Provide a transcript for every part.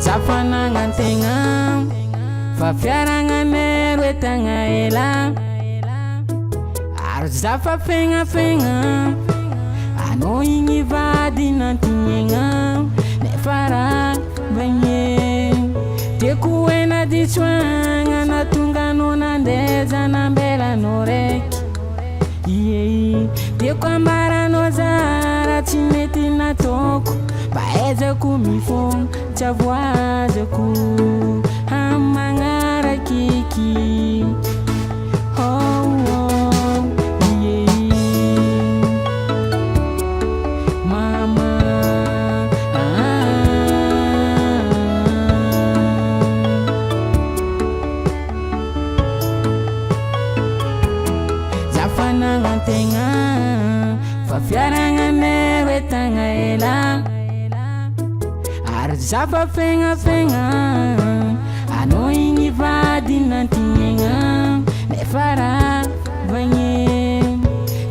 Zafanangantegna fa fiaragnanero etagna ela ary zafa fegnafegna anao igny vady nantignaigna nefa raha bagné tiako hoe nadisoagna natonga anao nandeha nambelanao raiky tiako ambaranao zara tsy mety nataoko mba ezako mifogna tsy avoazako amagnarakiky mama zafanagnategna fa fiaragnanero etagna ela ary zafa fegnafegna anao igny vady nantignaigna nefa raha bagné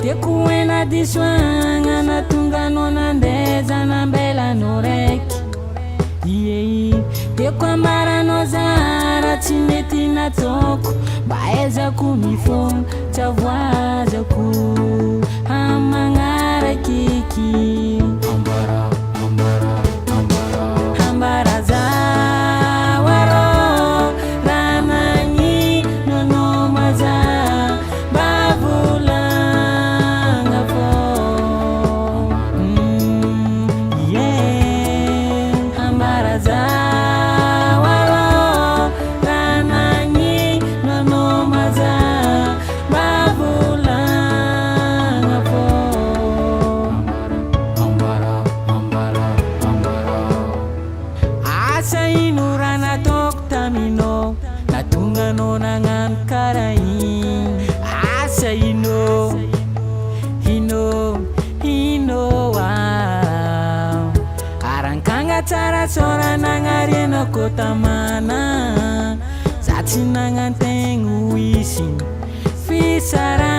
tiako hoe nadisoagna natonga anao nandeha nambelanao raiky tiako ambaranao zara tsy mety nataoko mba ezako mifogna tsy avoazako amagnarakiky natunga no nangan karain asa hino arankanga tsara sora nangarena kotamana za tsy nangantegno isy fisara